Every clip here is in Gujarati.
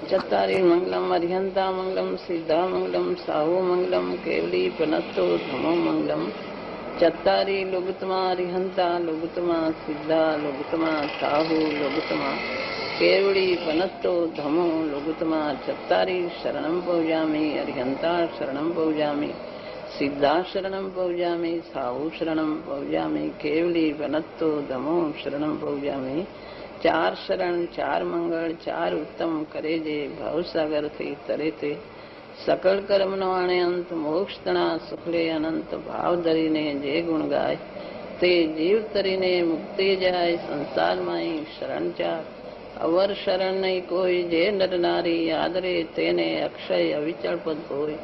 चत्तारि मंगलम अर्हंता मंगलम सिद्धा मंगलम साहु मंगलम केवली पनत्तो धमो मंगलम चत्तारि लोगुतमा अर्हंता लोगुतमा सिद्धा लोगुतमा साहु लोगुतमा केवली पनत्तो धमो लोगुतमा चत्तारि शरणं पौजामि अर्हंता शरणं पौजामि सिद्धा शरणं पौजामि साहु शरणं पौजामि केवली पनत्तो धमो शरणं पौजामि चार शरण चार मंगल चार उत्तम करे जे भवसागर थी तरे ते सकल कर्म नो आणे अंत मोक्ष तणा सुखले अनंत भाव धरीने जे गुण गाय ते जीव तरीने मुक्ति जाय संसार माई शरण चार अवर शरण नहीं कोई जे नर नारी आदरे तेने अक्षय अविचल पद होय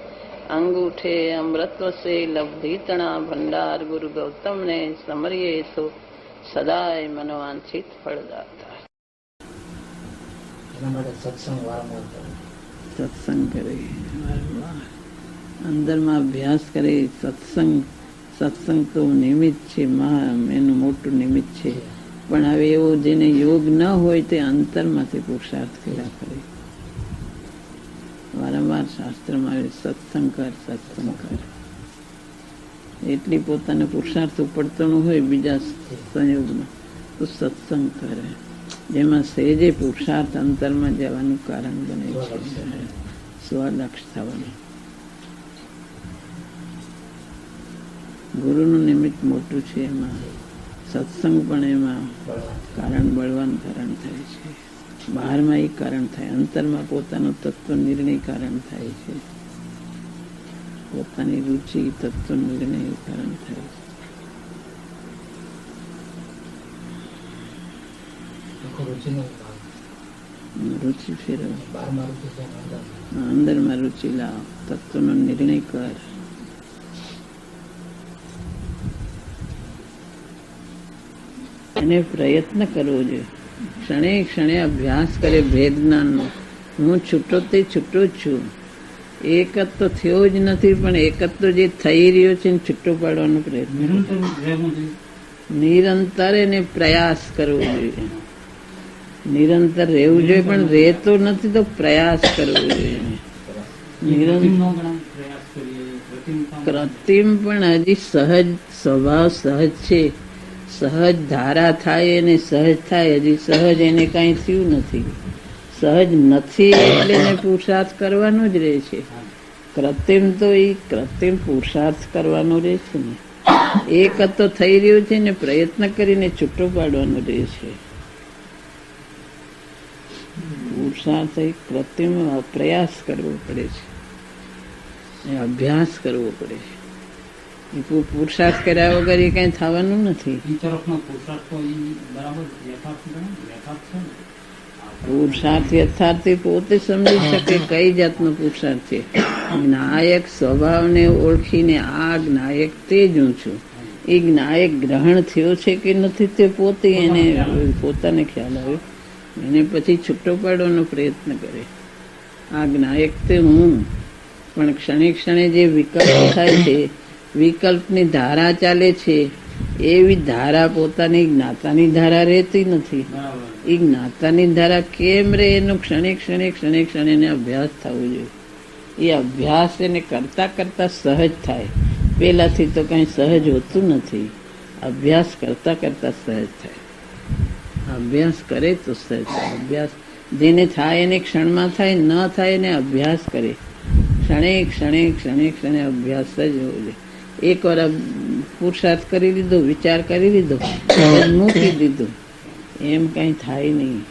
अंगूठे अमृतव से लब्धि तणा भंडार गुरु गौतम ने समरिये तो सदाय मनोवांछित फलदाता सत्संग करे अंदर में अभ्यास करे सत्संग तो निमित्त छे एनुं मोटुं निमित्त छे पण हवे एवो जेने योग न होय ते अंतरमांथी पुरुषार्थ कर्या करे वारंवार शास्त्र में सत्संग कर એટલી પોતાને પુરુષાર્થ ઉપડતો ન હોય બીજા સંયોગમાં તો સત્સંગ કરે જેમાં સહેજે પુરુષાર્થ અંતરમાં જવાનું કારણ બને છે સ્વલક્ષ થવાનું ગુરુનું નિમિત્ત મોટું છે એમાં સત્સંગ પણ એમાં કારણ બળવાન કારણ થાય છે બહારમાં એ કારણ થાય અંતરમાં પોતાનો તત્વ નિર્ણય કારણ થાય છે પોતાની રુચિ તત્વ નિર્ણય કારણ થાય રુચિ ફેરવ અંદરમાં રુચિ લાવ તત્વનો નિર્ણય કર એને પ્રયત્ન કરવો જોઈએ ક્ષણે ક્ષણે અભ્યાસ કરે ભેદ જ્ઞાનનો હું છૂટો તે છૂટો જ છું એક જ તો થયો જ નથી પણ એક જ તો જે થઈ રહ્યો છે છૂટો પાડવાનો પ્રયત્ન નિરંતર એને પ્રયાસ કરવો જોઈએ નિરંતર રહેવું જોઈએ પણ રહેતો નથી તો પ્રયાસ કરવો જોઈએ કૃત્રિમ પણ હજી સહજ સ્વભાવ સહજ છે સહજ ધારા થાય અને સહજ થાય હજી સહજ એને કઈ થયું નથી સહજ નથી એટલે એને પુરુષાર્થ કરવાનો જ રહે છે કૃત્રિમ તો એ કૃત્રિમ પુરુષાર્થ કરવાનો રહે છે ને એક તો થઈ રહ્યું છે ને પ્રયત્ન કરીને છૂટો પાડવાનો રહે છે પુરુષાર્થ એ કૃત્રિમ પ્રયાસ કરવો પડે છે અભ્યાસ કરવો પડે છે પુરુષાર્થ કર્યા વગર એ કઈ થવાનું નથી પુરુષાર્થ યથાર્થી પોતે સમજી શકે કઈ જાતનો પુરુષાર્થ છે જ્ઞાયક સ્વભાવને ઓળખીને આ જ્ઞાયક તે જ હું છું એ જ્ઞાયક ગ્રહણ થયો છે કે નથી તે પોતે એને પોતાને ખ્યાલ આવ્યો એને પછી છૂટો પાડવાનો પ્રયત્ન કરે આ જ્ઞાયક તે હું પણ ક્ષણે ક્ષણે જે વિકલ્પ થાય છે વિકલ્પની ધારા ચાલે છે એવી ધારા પોતાની જ્ઞાતાની ધારા રહેતી નથી એ જ્ઞાતાની ધારા કેમ રહે એનો ક્ષણે ક્ષણે એને અભ્યાસ થવો જોઈએ એ અભ્યાસ એને કરતા કરતા સહજ થાય પેલાથી તો કઈ સહજ હોતું નથી અભ્યાસ કરતા કરતા સહજ થાય અભ્યાસ કરે તો સહજ થાય અભ્યાસ જેને થાય એને ક્ષણમાં થાય ન થાય એને અભ્યાસ કરે ક્ષણે અભ્યાસ જ હોવો જોઈએ એક વાર પુરુષાર્થ કરી લીધો વિચાર કરી લીધો મૂકી દીધું એમ કઈ થાય નહીં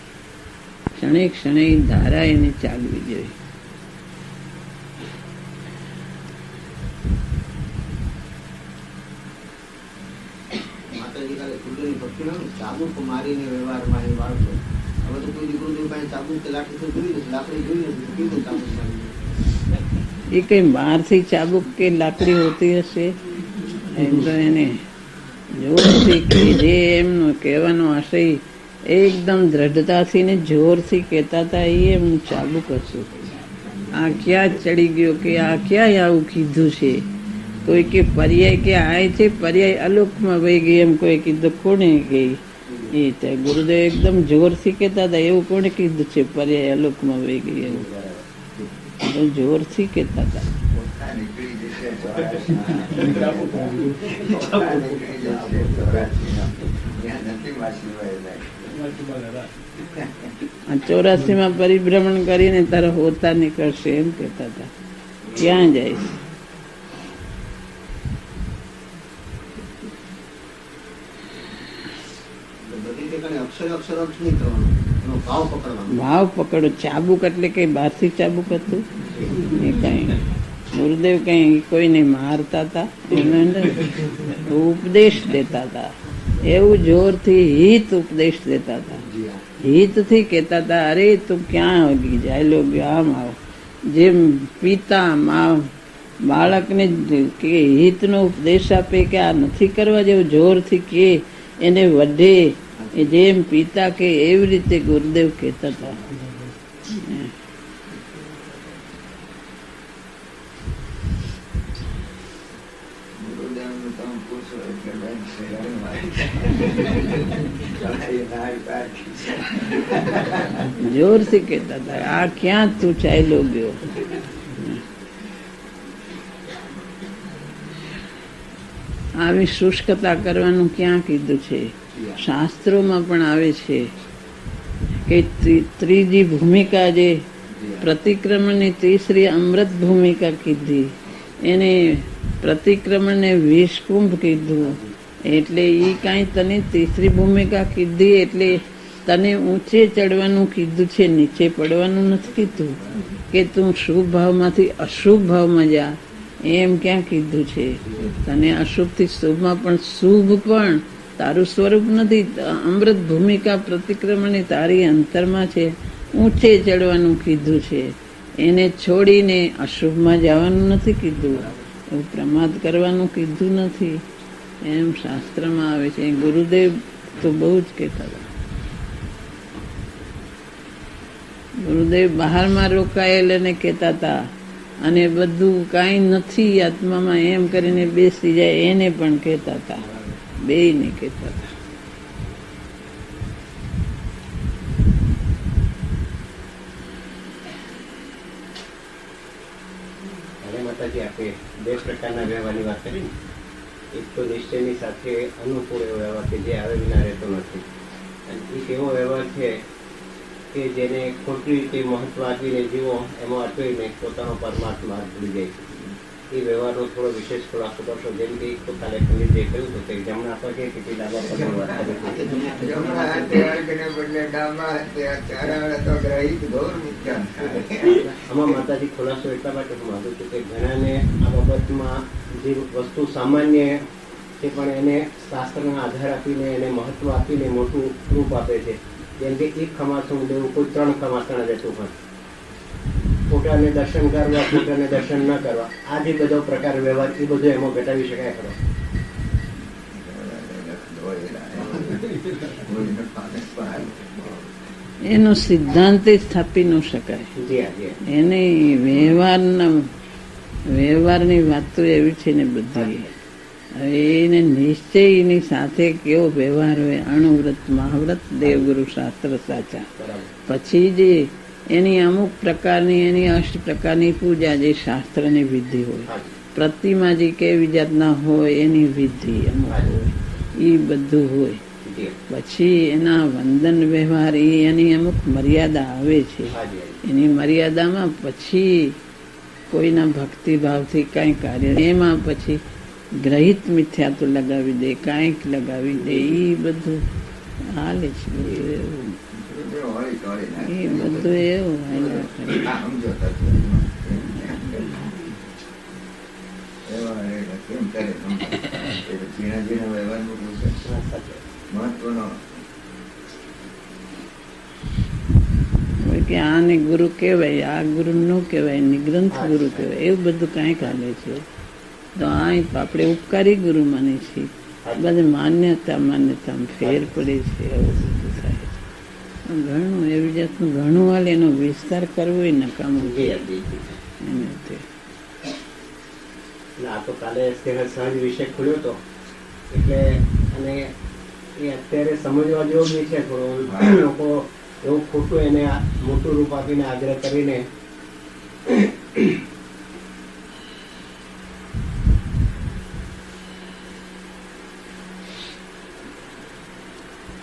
ક્ષણે ધારા એને ચાલવી જોઈએ ચાબુક મારીને વ્યવહારમાં એ વાળતો હવે તો કોઈ દીકરો પાસે ચાબુક કે લાકડી તો જોઈ નથી લાકડી જોઈ નથી કીધું ચાબુક મારી એ કઈ બહારથી ચાબુક કે લાકડી હોતી હશે એમ તો એને જોરથી કે જે એમનો કહેવાનો આશય એકદમ દ્રઢતાથી ને જોરથી કહેતા હતા એ એમનું ચાબુક હતું આ ક્યાં ચડી ગયો કે આ ક્યાં આવું કીધું છે કોઈ કે પર્યાય કે આય છે પર્યાય અલોકમાં વહી ગઈ એમ કોઈ કીધું કોણે ગઈ એ ત્યાં ગુરુદેવ એકદમ જોરથી કહેતા હતા. એવું કોણે કીધું છે પર્યાય અલોકમાં વહી ગઈ? એવું એકદમ જોરથી કહેતા હતા. આ 84 પરિભ્રમણ કરીને તારા હોતા નીકળશે એમ કહેતા હતા. ક્યાં જાય? ભાવ પકડો. ચાબુક એટલે કઈ બહારથી ચાબુક હતું એ કઈ ગુરુદેવ કઈ કોઈને મારતા હતા, એને ઉપદેશ દેતા હતા. એવું જોરથી હિત ઉપદેશ દેતા હતા. હિતથી કહેતા હતા, અરે તું ક્યાં જાય લો, આમ આવો. જેમ પિતા બાળકને કે હિતનો ઉપદેશ આપે કે આ નથી કરવા જેવું, જોરથી કે એને વધે, જેમ પિતા કે એવી રીતે ગુરુદેવ કહેતા હતા. જોરથી કહેતા હતા, આ ક્યાં તું ચાલ્યો ગયો? આવી શુષ્કતા કરવાનું ક્યાં કીધું છે? શાસ્ત્રોમાં પણ આવે છે કે ત્રીજી ભૂમિકા, જે પ્રતિક્રમણની ત્રીસરી અમૃત ભૂમિકા કીધી, એને પ્રતિક્રમણને વિષકુંભ કીધું. એટલે એ કાંઈ તને ત્રીસરી ભૂમિકા કીધી એટલે તને ઊંચે ચડવાનું કીધું છે, નીચે પડવાનું નથી કીધું કે તું શુભ ભાવમાંથી અશુભ ભાવમાં જા, એમ ક્યાં કીધું છે? તને અશુભથી શુભમાં પણ શુભ પણ તારું સ્વરૂપ નથી. અમૃત ભૂમિકા પ્રતિક્રમણની તારી અંતરમાં છે, ઊંચે ચડવાનું કીધું છે. એને છોડીને અશુભમાં જવાનું નથી કીધું, એવું પ્રમાદ કરવાનું કીધું નથી, એમ શાસ્ત્રમાં આવે છે. ગુરુદેવ તો બહુ જ કહેતા હતા. ગુરુદેવ બહારમાં રોકાયેલાને કહેતા હતા, અને બધું કાંઈ નથી આત્મામાં એમ કરીને બેસી જાય એને પણ કહેતા હતા. બેયને કહેતા હતા. માતાજી આપણે બે પ્રકારના વ્યવહારની વાત કરી. એક તો નિશ્ચયની સાથે અનુકૂળ એવો વ્યવહાર કે જે આવે વિના રહેતો નથી, અને એક એવો વ્યવહાર છે કે જેને ખોટી રીતે મહત્વ આપીને જીવો, એમાં અટવીને પોતાનો પરમાત્મા ભૂલી જાય છે. એ વ્યવહારનો થોડો વિશેષ ખુલાસો કરશો. જેમ કે એક તો કાલે ખંડિતજીએ કહ્યું હતું કે જમણા પગે કે ડાબા પગે વાત આમાં માતાજી ખુલાસો એટલા માટે હું માંગુ છું કે ઘણાને આ બાબતમાં જે વસ્તુ સામાન્ય છે પણ એને શાસ્ત્રના આધાર આપીને એને મહત્વ આપીને મોટું રૂપ આપે છે. જેમ કે એક ખમાસણ દેવું કોઈ 3 ખમાસણ દેતું હોય, પોતાને દર્શન કરવા, પોતાને દર્શન ન કરવા, આ જે બધો પ્રકાર વ્યવહાર એ બધું એમાં ઘટાડી શકાય ખરો? એનો સિદ્ધાંત સ્થાપી ન શકાય. એને વ્યવહારની વાત તો એવી છે ને બધી. હવે એને નિશ્ચયની સાથે કેવો વ્યવહાર હોય, અણુવ્રત મહાવ્રત દેવગુરુ શાસ્ત્ર સાચા. પછી જે એની અમુક પ્રકારની, એની અષ્ટ પ્રકારની પૂજા, જે શાસ્ત્રની વિધિ હોય, પ્રતિમા જે કેવી જાતના હોય એની વિધિ અમુક હોય, એ બધું હોય. પછી એના વંદન વ્યવહાર, એની અમુક મર્યાદા આવે છે. એની મર્યાદામાં પછી કોઈના ભક્તિભાવથી કાંઈ કાર્ય, એમાં પછી ગ્રહિત મિથ્યા તો લગાવી દે, કાંઈક લગાવી દે, એ બધું હાલે છે. એ બધું એવું કે આને ગુરુ કહેવાય, આ ગુરુ ન કહેવાય, નિગ્રંથ ગુરુ કહેવાય, એવું બધું કાંઈક હાલે છે. તો આ આપણે ઉપકારી ગુરુ માની છીએ. બધું માન્યતા ફેર પડે છે. એવું બધું થાય. ઘણું એવી જાતનું ઘણું હાલ, એનો વિસ્તાર કરવો એ નકામું છે. આ તો કાલે સહજ વિષય ખુલ્યો હતો એટલે, અને એ અત્યારે સમજવા જેવું બી છે થોડું. લોકો એવું ખોટું એને મોટું રૂપ આપીને આગ્રહ કરીને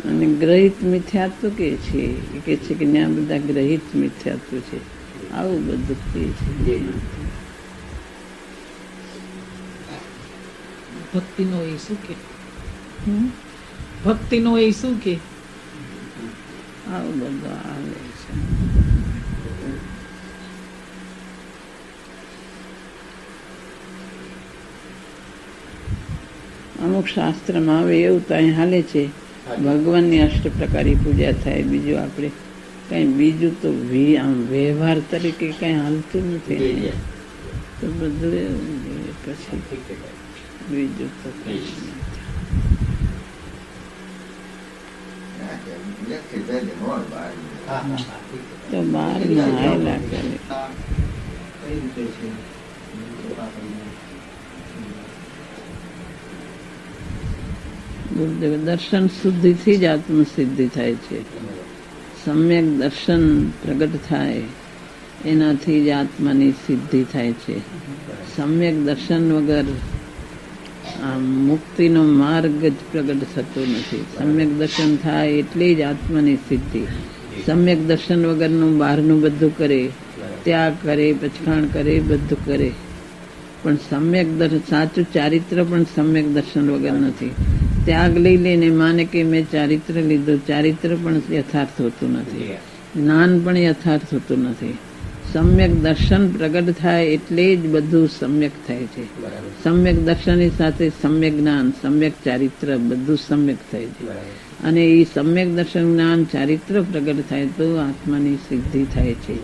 અને ગ્રહિત મિથ્યાત્વ કે છે એ કે છે કે ત્યાં બધા ગ્રહિત મિથ્યાત્વ છે, આવું બધું કે છે. ભક્તિનો એ શું કે? હમ? ભક્તિનો એ શું કે? આવું બધું આવે છે. અમુક શાસ્ત્રમાં આવે એવું તો અહીં હાલે છે, ભગવાનની અષ્ટ પ્રકારની પૂજા થાય, બીજું આપણે કઈ બીજું તો આમ વ્યવહાર તરીકે કઈ હાલતું નથી. તો બધું એવું જોઈએ. પછી બીજું તો કઈ નથી. તો બહારમાં આવેલા કરે. કઈ રીતે છે? ગુરુદેવ દર્શન શુદ્ધિથી જ આત્મસિદ્ધિ થાય છે. સમ્યક દર્શન પ્રગટ થાય એનાથી જ આત્માની સિદ્ધિ થાય છે. સમ્યક દર્શન વગર આ મુક્તિનો માર્ગ જ પ્રગટ થતો નથી. સમ્યક દર્શન થાય એટલે જ આત્માની સિદ્ધિ. સમ્યક દર્શન વગરનું બહારનું બધું કરે, ત્યાગ કરે, પછાણ કરે, બધું કરે, પણ સમ્યક દર્શન સાચું ચારિત્ર પણ સમ્યક દર્શન વગર નથી. ત્યાગ લઈ લઈને માને કે મેં ચારિત્ર લીધું, ચારિત્ર પણ યથાર્થ હોતું નથી, જ્ઞાન પણ યથાર્થ હોતું નથી. સમ્યક દર્શન પ્રગટ થાય એટલે જ બધું સમ્યક થાય છે. સમ્યક દર્શનની સાથે સમ્યક જ્ઞાન, સમ્યક ચારિત્ર બધું સમ્યક થાય છે. અને એ સમ્યક દર્શન જ્ઞાન ચારિત્ર પ્રગટ થાય તો આત્માની સિદ્ધિ થાય છે.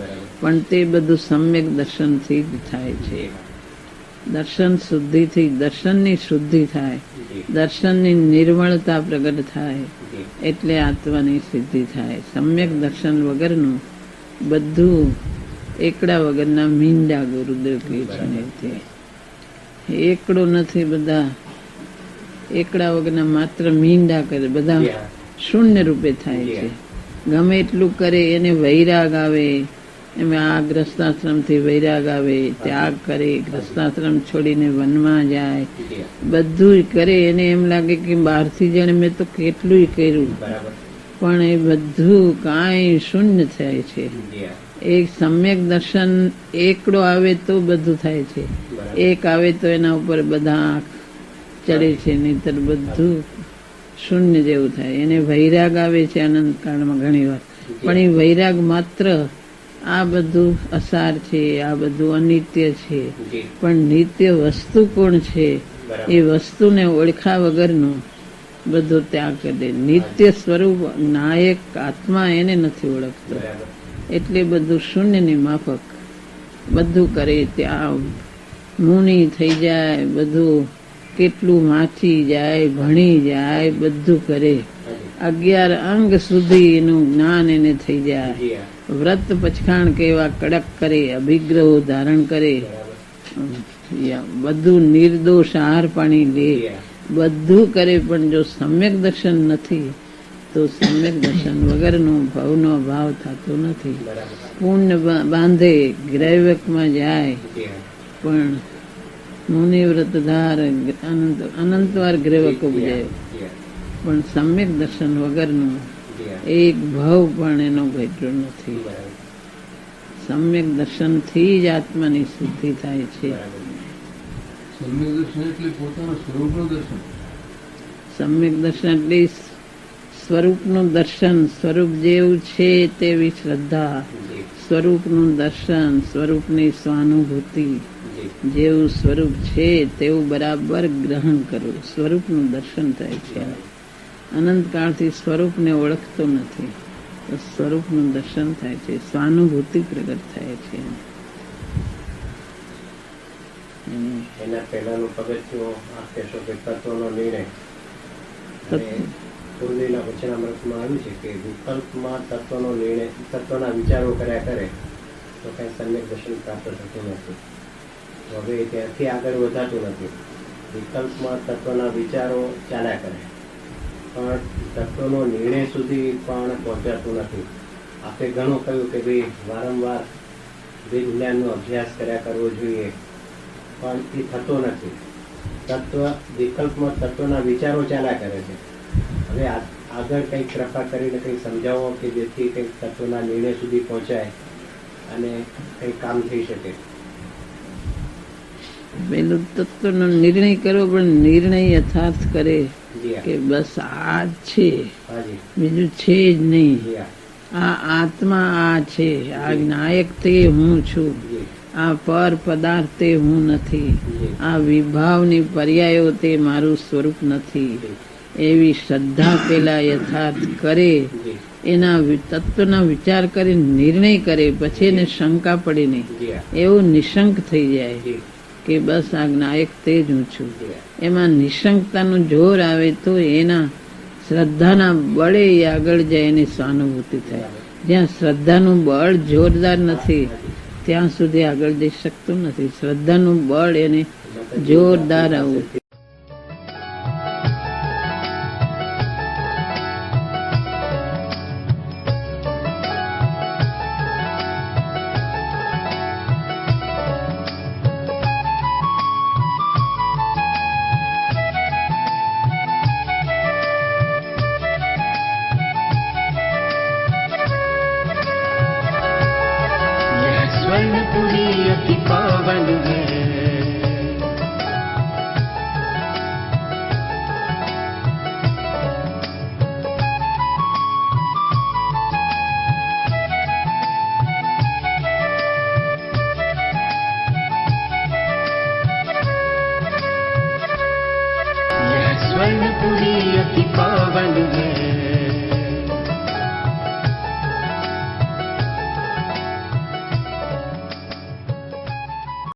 પણ તે બધું સમ્યક દર્શનથી જ થાય છે. દર્શન શુદ્ધિથી, દર્શનની શુદ્ધિ થાય, દર્શનની નિર્મળતા પ્રગટ થાય એટલે આત્માની સિદ્ધિ થાય. સમ્યક દર્શન વગરનું બધું એકડા વગરના મીંડા ગુરુદેવ કહે છે. એકડો નથી, બધા એકડા વગરના માત્ર મીંડા કરે, બધા શૂન્ય રૂપે થાય છે. ગમે એટલું કરે એને વૈરાગ આવે, એમાં આ ગ્રસ્તાશ્રમથી વૈરાગ આવે, ત્યાગ કરે, ગ્રસ્તાશ્રમ છોડીને વનમાં જાય, બધું કરે એને એમ લાગે કે બહારથી જાણે મેં તો કેટલું કર્યું, પણ એ બધું કાંઈ શૂન્ય થાય છે. એક સમ્યક દર્શન એકડો આવે તો બધું થાય છે, એક આવે તો એના ઉપર બધા આંખ ચડે છે, નહીતર બધું શૂન્ય જેવું થાય. એને વૈરાગ આવે છે અનંતકાળમાં ઘણી વાર, પણ એ વૈરાગ માત્ર આ બધું અસાર છે, આ બધું અનિત્ય છે, પણ નિત્ય વસ્તુ કોણ છે એ વસ્તુને ઓળખા વગરનું બધો ત્યાગ કરી દે. નિત્ય સ્વરૂપ નાયક આત્મા એને નથી ઓળખતો, એટલે બધું શૂન્યની માફક બધું કરે. ત્યાં મુનિ થઈ જાય, બધું કેટલું વાંચી જાય, ભણી જાય, બધું કરે, 11 અંગ સુધી એનું જ્ઞાન એને થઈ જાય. વ્રત પછાણ કેવા કડક કરે, અભિગ્રહો ધારણ કરે, બધું નિર્દોષ આહાર પાણી લે, બધું કરે, પણ જો સમ્યક દર્શન નથી તો સમ્યક દર્શન વગરનો ભાવનો અભાવ થતો નથી. પુણ્ય બાંધે, ગ્રૈવકમાં જાય, પણ મુનિવ્રતધાર અનંત વાર ગ્રૈવક ઉપજાય, પણ સમ્યક દર્શન વગરનું એક ભાવ પણ એનો ઘટ્યો નથી. સમ્યક દર્શનથી જ આત્માની સિદ્ધિ થાય છે. સમ્યક દર્શન એટલે પોતાના સ્વરૂપનું દર્શન. સમ્યક દર્શન એટલે સ્વરૂપનું દર્શન, સ્વરૂપ જેવું છે તેવી શ્રદ્ધા, સ્વરૂપનું દર્શન, સ્વરૂપની સ્વાનુભૂતિ, જેવું સ્વરૂપ છે તેવું બરાબર ગ્રહણ કરવું, સ્વરૂપનું દર્શન થાય છે. અનંતકાળથી સ્વરૂપને ઓળખતો નથી તો સ્વરૂપનું દર્શન થાય છે, સ્વાનુભૂતિ પ્રગટ થાય છે. એના પહેલાનું પગથિયું આ કહેશો કે તત્વનો નિર્ણય. પૂર્વીના વચનામૃતમાં આવ્યું છે કે વિકલ્પમાં તત્વનો નિર્ણય, તત્વના વિચારો કર્યા કરે તો કઈ સમ્યક દર્શન પ્રાપ્ત થતું નથી. હવે ત્યાંથી આગળ વધાતું નથી. વિકલ્પમાં તત્વના વિચારો ચાલ્યા કરે, પણ તત્વનો નિર્ણય સુધી પણ પહોંચાતું નથી. આપણે ઘણું કહ્યું કે ભાઈ વારંવાર વિજ્ઞાનનો અભ્યાસ કર્યા કરવો જોઈએ, પણ એ થતો નથી. તત્વ વિકલ્પમાં તત્વના વિચારો ચાલ્યા કરે છે. હવે આગળ કંઈક કૃપા કરીને કંઈક સમજાવો કે જેથી કંઈક તત્વના નિર્ણય સુધી પહોંચાય અને કંઈક કામ થઈ શકે. પેલું તત્વનો નિર્ણય કરવો, પણ નિર્ણય યથાર્થ કરે જી કે હા. બસ આ જ છે, હાજી. બીજું છે જ નહીં. જી હા. આ આત્મા આ છે, આ જ્ઞાયક તે હું છું, જી. આ પર પદાર્થ તે હું નથી, જી. આ વિભાવની પર્યાયો તે મારું સ્વરૂપ નથી. જી. એવી શ્રદ્ધા પેલા યથાર્થ કરે, જી. એના તત્વના વિચાર કરી નિર્ણય કરે, પછી એને શંકા પડે નહીં. જી હા. એવું નિશંક થઈ જાય જી. કે બસ આ જ્ઞાયક તે જ હું છું. જી હા. એમાં નિશંકતાનું જોર આવે તો એના શ્રદ્ધાના બળે એ આગળ જાય, એની સહાનુભૂતિ થાય. જ્યાં શ્રદ્ધાનું બળ જોરદાર નથી ત્યાં સુધી આગળ જઈ શકતું નથી. શ્રદ્ધાનું બળ એને જોરદાર આવું. स्वर्णपुरी अति पावन है, यह स्वर्णपुरी अति पावन है।